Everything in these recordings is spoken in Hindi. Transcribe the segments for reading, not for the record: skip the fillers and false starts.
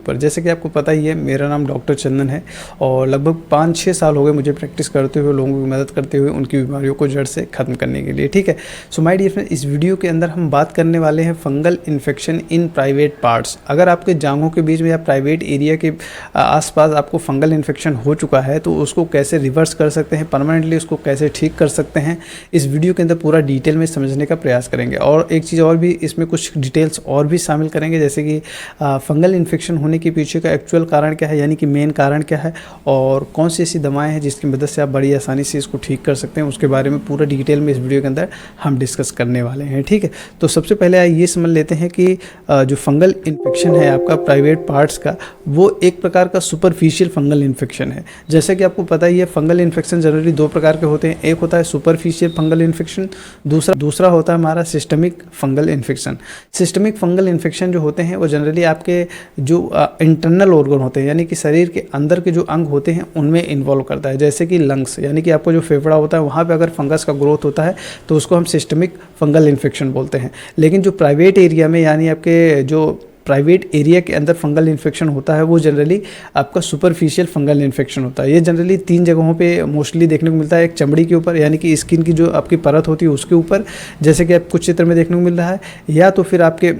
ऊपर। जैसे कि आपको पता ही है, मेरा नाम डॉक्टर चंदन है और लगभग 5-6 साल हो गए मुझे प्रैक्टिस करते हुए, लोगों की मदद करते हुए उनकी बीमारियों को जड़ से ख़त्म करने के लिए। ठीक है, सो माय डियर फ्रेंड, इस वीडियो के अंदर हम बात करने वाले हैं fungal infection in private parts. अगर आपके जांघों के बीच में या प्राइवेट एरिया के आसपास आपको फंगल इन्फेक्शन हो चुका है तो उसको कैसे रिवर्स कर सकते हैं, परमानेंटली उसको कैसे ठीक कर सकते हैं, इस वीडियो के अंदर पूरा डिटेल में समझने का प्रयास करेंगे। और एक चीज़ और भी, इसमें कुछ डिटेल्स और भी शामिल करेंगे, जैसे कि फंगल इन्फेक्शन होने के पीछे का एक्चुअल कारण क्या है, यानी कि मेन कारण क्या है, और कौन सी ऐसी दवाएं हैं जिसकी मदद से आप बड़ी आसानी से इसको ठीक कर सकते हैं, उसके बारे में पूरा डिटेल में इस वीडियो के अंदर हम डिस्कस करने वाले हैं। ठीक है, तो सबसे पहले ये समझ लेते हैं कि जो फंगल इन्फेक्शन है आपका प्राइवेट पार्ट्स का, वो एक प्रकार का सुपरफिशियल फंगल इन्फेक्शन है। जैसे कि आपको पता ही है, फंगल इन्फेक्शन जनरली दो प्रकार के होते हैं। एक होता है सुपरफिशियल फंगल इन्फेक्शन, दूसरा होता है हमारा systemic fungal infection. Systemic fungal infection जो होते हैं वो जनरली आपके जो इंटरनल ऑर्गन होते हैं, यानी कि शरीर के अंदर के जो अंग होते हैं उनमें इन्वॉल्व करता है। जैसे कि लंग्स, यानी कि आपको जो फेफड़ा होता है वहाँ पे अगर फंगस का ग्रोथ होता है तो उसको हम सिस्टमिक फंगल इन्फेक्शन बोलते हैं। लेकिन जो प्राइवेट एरिया में, यानी आपके जो प्राइवेट एरिया के अंदर फंगल इन्फेक्शन होता है वो जनरली आपका सुपरफिशियल फंगल इन्फेक्शन होता है। ये जनरली 3 जगहों पे मोस्टली देखने को मिलता है। एक चमड़ी के ऊपर, यानी कि स्किन की जो आपकी परत होती है उसके ऊपर, जैसे कि आप कुछ चित्र में देखने को मिल रहा है, या तो फिर आपके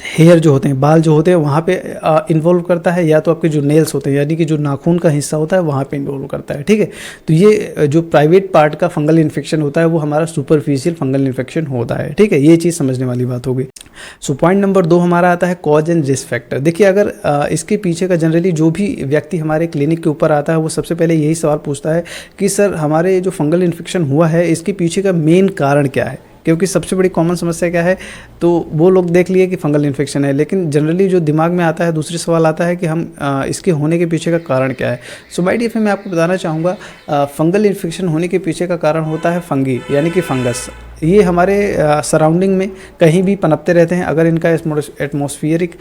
हेयर जो होते हैं, बाल जो होते हैं वहाँ पे इन्वॉल्व करता है, या तो आपके जो नेल्स होते हैं, यानी कि जो नाखून का हिस्सा होता है वहाँ पे इन्वॉल्व करता है। ठीक है, तो ये जो प्राइवेट पार्ट का फंगल इन्फेक्शन होता है वो हमारा सुपरफिशियल फंगल इन्फेक्शन होता है। ठीक है, ये चीज़ समझने वाली बात होगी। सो पॉइंट नंबर 2 हमारा आता है कॉज एंड रिस्क फैक्टर। देखिए, अगर इसके पीछे का जनरली जो भी व्यक्ति हमारे क्लिनिक के ऊपर आता है वो सबसे पहले यही सवाल पूछता है कि सर, हमारे जो फंगल इन्फेक्शन हुआ है इसके पीछे का मेन कारण क्या है। क्योंकि सबसे बड़ी कॉमन समस्या क्या है, तो वो लोग देख लिए कि फंगल इन्फेक्शन है, लेकिन जनरली जो दिमाग में आता है दूसरी सवाल आता है कि हम इसके होने के पीछे का कारण क्या है। सो माय डियर फ्रेंड, मैं आपको बताना चाहूँगा, फंगल इन्फेक्शन होने के पीछे का कारण होता है फंगी, यानी कि फंगस। ये हमारे सराउंडिंग में कहीं भी पनपते रहते हैं। अगर इनका एटमॉस्फेरिक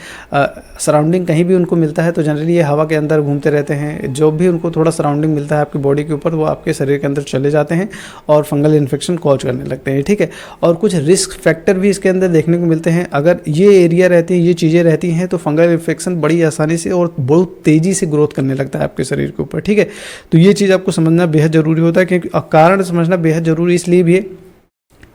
सराउंडिंग कहीं भी उनको मिलता है तो जनरली ये हवा के अंदर घूमते रहते हैं। जो भी उनको थोड़ा सराउंडिंग मिलता है आपकी बॉडी के ऊपर, वो आपके शरीर के अंदर चले जाते हैं और फंगल इन्फेक्शन कॉज करने लगते हैं। ठीक है, और कुछ रिस्क फैक्टर भी इसके अंदर देखने को मिलते हैं। अगर ये एरिया रहती है, ये चीज़ें रहती हैं, तो फंगल इन्फेक्शन बड़ी आसानी से और बहुत तेज़ी से ग्रोथ करने लगता है आपके शरीर के ऊपर। ठीक है, तो ये चीज़ आपको समझना बेहद ज़रूरी होता है, क्योंकि कारण समझना बेहद ज़रूरी इसलिए भी है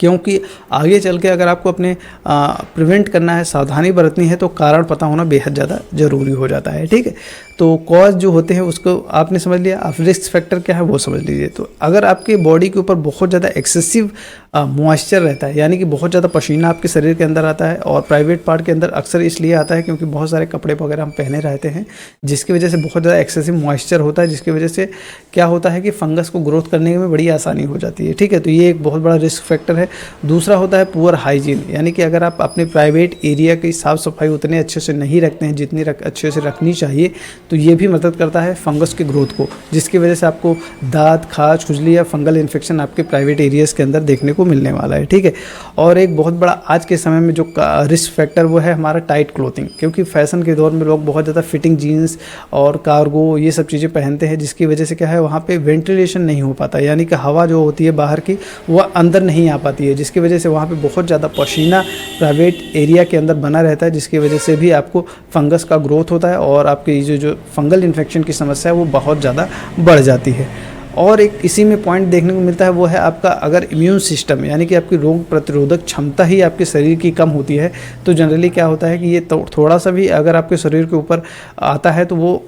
क्योंकि आगे चल के अगर आपको अपने प्रिवेंट करना है, सावधानी बरतनी है, तो कारण पता होना बेहद ज़्यादा ज़रूरी हो जाता है। ठीक है, तो कॉज जो होते हैं उसको आपने समझ लिया, आप रिस्क फैक्टर क्या है वो समझ लीजिए। तो अगर आपके बॉडी के ऊपर बहुत ज़्यादा एक्सेसिव मॉइस्चर रहता है, यानी कि बहुत ज़्यादा पसीना आपके शरीर के अंदर आता है, और प्राइवेट पार्ट के अंदर अक्सर इसलिए आता है क्योंकि बहुत सारे कपड़े वगैरह हम पहने रहते हैं, जिसकी वजह से बहुत ज़्यादा एक्सेसिव मॉइस्चर होता है, जिसकी वजह से क्या होता है कि फंगस को ग्रोथ करने में बड़ी आसानी हो जाती है। ठीक है, तो ये एक बहुत बड़ा रिस्क फैक्टर है। दूसरा होता है पुअर हाइजीन, यानी कि अगर आप अपने प्राइवेट एरिया की साफ़ सफाई उतने अच्छे से नहीं रखते हैं जितनी अच्छे से रखनी चाहिए, तो ये भी मदद करता है फंगस के ग्रोथ को, जिसकी वजह से आपको दांत, खाज, खुजली या फंगल इन्फेक्शन आपके प्राइवेट एरियाज़ के अंदर देखने को मिलने वाला है। ठीक है, और एक बहुत बड़ा आज के समय में जो रिस्क फैक्टर वो है हमारा टाइट क्लोथिंग, क्योंकि फैशन के दौर में लोग बहुत ज़्यादा फिटिंग जीन्स और कार्गो ये सब चीज़ें पहनते हैं, जिसकी वजह से क्या है, वहाँ पे वेंटिलेशन नहीं हो पाता, यानी कि हवा जो होती है बाहर की वो अंदर नहीं आ पाती है, जिसकी वजह से वहाँ पे बहुत ज़्यादा पसीना प्राइवेट एरिया के अंदर बना रहता है, जिसकी वजह से भी आपको फंगस का ग्रोथ होता है और आपकी जो फंगल इन्फेक्शन की समस्या है वो बहुत ज़्यादा बढ़ जाती है। और एक इसी में पॉइंट देखने को मिलता है वो है आपका अगर इम्यून सिस्टम, यानी कि आपकी रोग प्रतिरोधक क्षमता ही आपके शरीर की कम होती है, तो जनरली क्या होता है कि ये थोड़ा सा भी अगर आपके शरीर के ऊपर आता है तो वो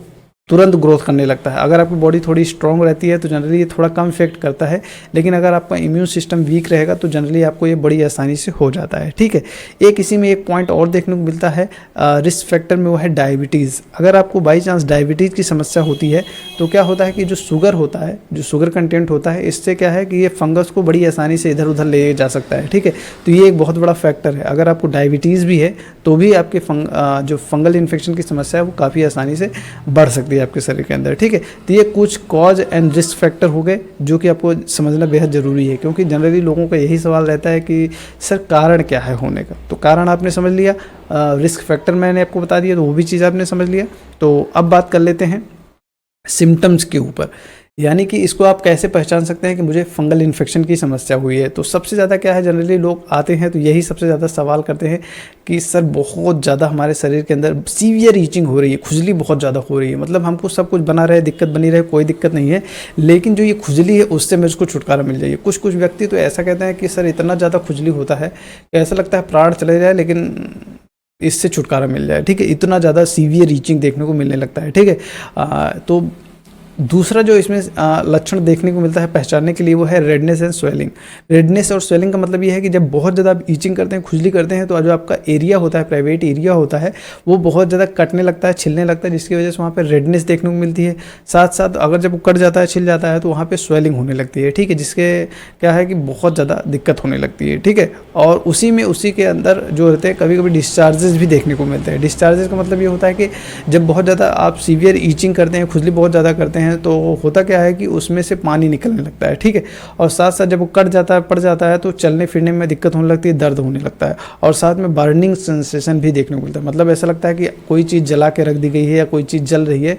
तुरंत ग्रोथ करने लगता है। अगर आपकी बॉडी थोड़ी स्ट्रॉन्ग रहती है तो जनरली ये थोड़ा कम इफेक्ट करता है, लेकिन अगर आपका इम्यून सिस्टम वीक रहेगा तो जनरली आपको ये बड़ी आसानी से हो जाता है। ठीक है, एक इसी में एक पॉइंट और देखने को मिलता है रिस्क फैक्टर में, वो है डायबिटीज़। अगर आपको बाई चांस डायबिटीज़ की समस्या होती है तो क्या होता है कि जो शुगर होता है, जो शुगर कंटेंट होता है, इससे क्या है कि ये फंगस को बड़ी आसानी से इधर उधर ले जा सकता है। ठीक है, तो ये एक बहुत बड़ा फैक्टर है। अगर आपको डायबिटीज़ भी है तो भी आपके जो फंगल इन्फेक्शन की समस्या है वो काफ़ी आसानी से बढ़ सकती है आपके शरीर के अंदर। ठीक है, तो ये कुछ कॉज एंड रिस्क फैक्टर हो गए जो कि आपको समझना बेहद ज़रूरी है, क्योंकि जनरली लोगों का यही सवाल रहता है कि सर कारण क्या है होने का। तो कारण आपने समझ लिया, रिस्क फैक्टर मैंने आपको बता दिया, तो वो भी चीज़ आपने समझ लिया। तो अब बात कर लेते हैं सिम्टम्स के ऊपर, यानी कि इसको आप कैसे पहचान सकते हैं कि मुझे फंगल इन्फेक्शन की समस्या हुई है। तो सबसे ज़्यादा क्या है, जनरली लोग आते हैं तो यही सबसे ज़्यादा सवाल करते हैं कि सर बहुत ज़्यादा हमारे शरीर के अंदर सीवियर ईचिंग हो रही है, खुजली बहुत ज़्यादा हो रही है। मतलब हमको सब कुछ बना रहे, दिक्कत बनी रहे, कोई दिक्कत नहीं है, लेकिन जो ये खुजली है उससे मुझको छुटकारा मिल जाए। कुछ कुछ व्यक्ति तो ऐसा कहते हैं कि सर इतना ज़्यादा खुजली होता है कि ऐसा लगता है प्राण चले जाए लेकिन इससे छुटकारा मिल जाए, ठीक है। इतना ज़्यादा सीवियर ईचिंग देखने को मिलने लगता है, ठीक है। तो दूसरा जो इसमें लक्षण देखने को मिलता है पहचानने के लिए, वो है रेडनेस एंड स्वेलिंग। रेडनेस और स्वेलिंग का मतलब ये है कि जब बहुत ज़्यादा आप ईचिंग करते हैं, खुजली करते हैं, तो जो आपका एरिया होता है, प्राइवेट एरिया होता है, वो बहुत ज़्यादा कटने लगता है, छिलने लगता है, जिसकी वजह से वहाँ पर रेडनेस देखने को मिलती है। साथ साथ अगर जब वो कट जाता है, छिल जाता है, तो वहाँ पर स्वेलिंग होने लगती है, ठीक है, जिसके क्या है कि बहुत ज़्यादा दिक्कत होने लगती है, ठीक है। और उसी के अंदर जो रहते हैं कभी कभी डिस्चार्जेस भी देखने को मिलते हैं। डिस्चार्जेस का मतलब ये होता है कि जब बहुत ज़्यादा आप सीवियर ईचिंग करते हैं, खुजली बहुत ज़्यादा करते हैं, तो होता क्या है कि उसमें से पानी निकलने लगता है, ठीक है। और साथ साथ जब वो कट जाता है, पड़ जाता है, तो चलने फिरने में दिक्कत होने लगती है, दर्द होने लगता है, और साथ में बर्निंग सेंसेशन भी देखने को मिलता है। मतलब ऐसा लगता है कि कोई चीज़ जला के रख दी गई है या कोई चीज़ जल रही है,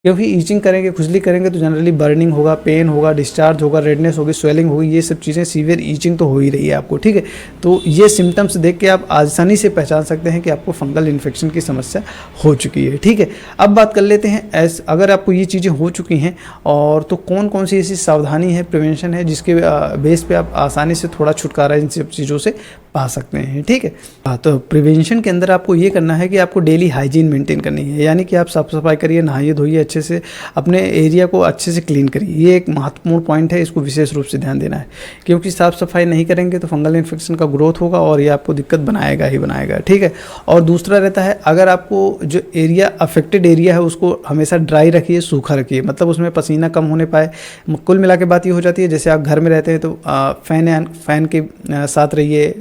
क्योंकि ईचिंग करेंगे, खुजली करेंगे तो जनरली बर्निंग होगा, पेन होगा, डिस्चार्ज होगा, रेडनेस होगी, स्वेलिंग होगी, ये सब चीज़ें, सीवियर ईचिंग तो हो ही रही है आपको, ठीक है। तो ये सिम्टम्स देख के आप आसानी से पहचान सकते हैं कि आपको फंगल इन्फेक्शन की समस्या हो चुकी है, ठीक है। अब बात कर लेते हैं अगर आपको ये चीज़ें हो चुकी हैं और तो कौन कौन सी ऐसी सावधानी है, प्रिवेंशन है, जिसके बेस पे आप आसानी से थोड़ा छुटकारा इन सब चीज़ों से पा सकते हैं, ठीक है। तो प्रिवेंशन के अंदर आपको ये करना है कि आपको डेली हाइजीन मेंटेन करनी है, यानी कि आप साफ सफाई करिए, नहाइए धोइए अच्छे से, अपने एरिया को अच्छे से क्लीन करिए। ये एक महत्वपूर्ण पॉइंट है, इसको विशेष रूप से ध्यान देना है, क्योंकि साफ सफाई नहीं करेंगे तो फंगल इन्फेक्शन का ग्रोथ होगा और ये आपको दिक्कत बनाएगा ही बनाएगा, ठीक है। और दूसरा रहता है, अगर आपको जो एरिया अफेक्टेड एरिया है उसको हमेशा ड्राई रखिए, सूखा रखिए, मतलब उसमें पसीना कम होने पाए। कुल मिला के बात ये हो जाती है, जैसे आप घर में रहते हैं तो फैन के साथ रहिए,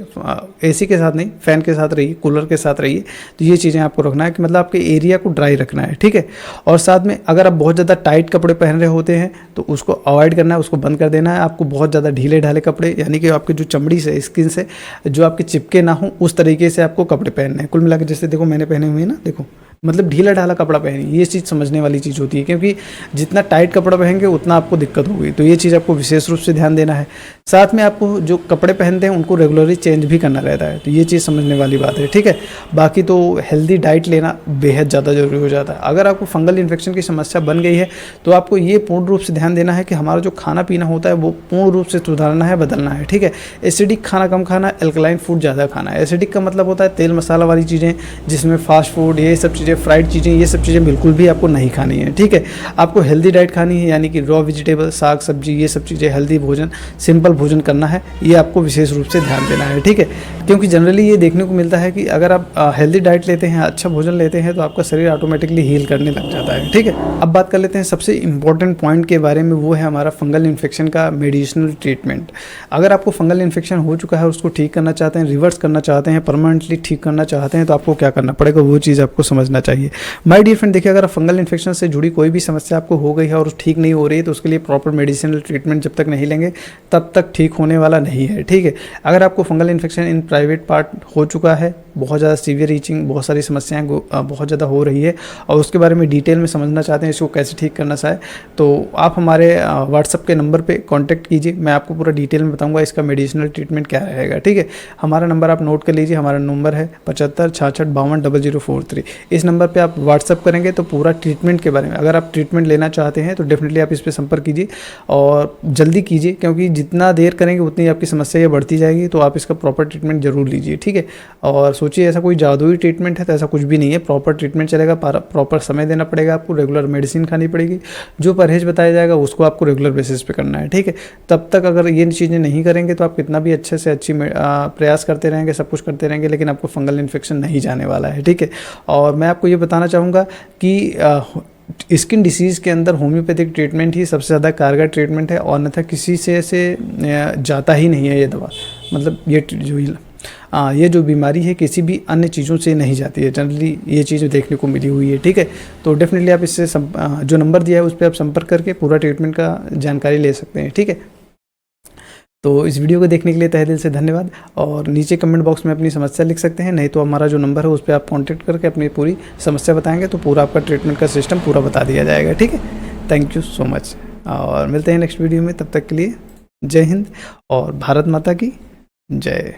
एसी के साथ नहीं, फैन के साथ रहिए, कूलर के साथ रहिए। तो ये चीज़ें आपको रखना है कि मतलब आपके एरिया को ड्राई रखना है, ठीक है। और साथ में अगर आप बहुत ज़्यादा टाइट कपड़े पहन रहे होते हैं तो उसको अवॉइड करना है, उसको बंद कर देना है। आपको बहुत ज़्यादा ढीले ढाले कपड़े, यानी कि आपके जो चमड़ी से, स्किन से जो आपके चिपके ना हो, उस तरीके से आपको कपड़े पहनने हैं। कुल मिला के जैसे देखो मैंने पहने हुए हैं ना, देखो मतलब ढीला ढाला कपड़ा पहनिए, ये चीज़ समझने वाली चीज़ होती है, क्योंकि जितना टाइट कपड़ा पहनेंगे उतना आपको दिक्कत होगी। तो ये चीज़ आपको विशेष रूप से ध्यान देना है। साथ में आपको जो कपड़े पहनते हैं उनको रेगुलरली चेंज भी करना रहता है, तो ये चीज़ समझने वाली बात है, ठीक है। बाकी तो हेल्दी डाइट लेना बेहद ज़्यादा जरूरी हो जाता है। अगर आपको फंगल इन्फेक्शन की समस्या बन गई है तो आपको ये पूर्ण रूप से ध्यान देना है कि हमारा जो खाना पीना होता है वो पूर्ण रूप से सुधारना है, बदलना है, ठीक है। एसिडिक खाना कम खाना, एल्कलाइन फूड ज़्यादा खाना है। एसिडिक का मतलब होता है तेल मसाला वाली चीज़ें, जिसमें फास्ट फूड, ये सब चीज़ें, फ्राइड चीज़ें, ये सब चीज़ें बिल्कुल भी आपको नहीं खानी है, ठीक है। आपको हेल्दी डाइट खानी है, यानी कि रॉ वेजिटेबल, साग सब्जी, ये सब चीज़ें, हेल्दी भोजन, सिंपल भोजन करना है, ये आपको विशेष रूप से ध्यान देना है, ठीक है। क्योंकि जनरली ये देखने को मिलता है कि अगर आप हेल्दी डाइट लेते हैं, अच्छा भोजन लेते हैं, तो आपका शरीर ऑटोमेटिकली हील करने लग जाता है, ठीक है। अब बात कर लेते हैं सबसे इंपॉर्टेंट पॉइंट के बारे में, वो है हमारा फंगल इन्फेक्शन का मेडिसिनल ट्रीटमेंट। अगर आपको फंगल इन्फेक्शन हो चुका है, उसको ठीक करना चाहते हैं, रिवर्स करना चाहते हैं, परमानेंटली ठीक करना चाहते हैं, तो आपको क्या करना पड़ेगा, वो चीज़ आपको समझना चाहिए। माय डियर फ्रेंड, देखिए अगर फंगल इन्फेक्शन से जुड़ी कोई भी समस्या आपको हो गई है और ठीक नहीं हो रही है, तो उसके लिए प्रॉपर मेडिसिनल ट्रीटमेंट जब तक नहीं लेंगे तब तक ठीक होने वाला नहीं है, ठीक है। अगर आपको fungal infection in private part हो चुका है, बहुत ज़्यादा सीवियर ईचिंग, बहुत सारी समस्याएं बहुत ज़्यादा हो रही है और उसके बारे में डिटेल में समझना चाहते हैं, इसको कैसे ठीक करना चाहे, तो आप हमारे व्हाट्सअप के नंबर पे कांटेक्ट कीजिए। मैं आपको पूरा डिटेल में बताऊंगा इसका मेडिसिनल ट्रीटमेंट क्या रहेगा, ठीक है। हमारा नंबर आप नोट कर लीजिए, हमारा नंबर है 75 66 52 0043। इस नंबर पर आप व्हाट्सअप करेंगे तो पूरा ट्रीटमेंट के बारे में, अगर आप ट्रीटमेंट लेना चाहते हैं तो डेफिनेटली आप इस पर संपर्क कीजिए और जल्दी कीजिए, क्योंकि जितना देर करेंगे उतनी आपकी समस्या ये बढ़ती जाएगी। तो आप इसका प्रॉपर ट्रीटमेंट जरूर लीजिए, ठीक है। और सोचिए ऐसा कोई जादुई ट्रीटमेंट है तो ऐसा कुछ भी नहीं है, प्रॉपर ट्रीटमेंट चलेगा, प्रॉपर समय देना पड़ेगा आपको, रेगुलर मेडिसिन खानी पड़ेगी, जो परहेज बताया जाएगा उसको आपको रेगुलर बेसिस पे करना है, ठीक है। तब तक अगर ये चीज़ें नहीं करेंगे तो आप कितना भी अच्छे से अच्छी प्रयास करते रहेंगे, सब कुछ करते रहेंगे, लेकिन आपको फंगल इन्फेक्शन नहीं जाने वाला है, ठीक है। और मैं आपको ये बताना चाहूँगा कि स्किन डिसीज़ के अंदर होम्योपैथिक ट्रीटमेंट ही सबसे ज़्यादा कारगर ट्रीटमेंट है, और अन्यथा किसी से ऐसे जाता ही नहीं है ये दवा। मतलब ये जो बीमारी है किसी भी अन्य चीज़ों से नहीं जाती है, जनरली ये चीज़ देखने को मिली हुई है, ठीक है। तो डेफिनेटली आप इससे जो नंबर दिया है उस पर आप संपर्क करके पूरा ट्रीटमेंट का जानकारी ले सकते हैं, ठीक है। तो इस वीडियो को देखने के लिए तहे दिल से धन्यवाद, और नीचे कमेंट बॉक्स में अपनी समस्या लिख सकते हैं, नहीं तो हमारा जो नंबर है उस पर आप कांटेक्ट करके अपनी पूरी समस्या बताएंगे तो पूरा आपका ट्रीटमेंट का सिस्टम पूरा बता दिया जाएगा, ठीक है। Thank you so much. और मिलते हैं नेक्स्ट वीडियो में, तब तक के लिए जय हिंद और भारत माता की जय।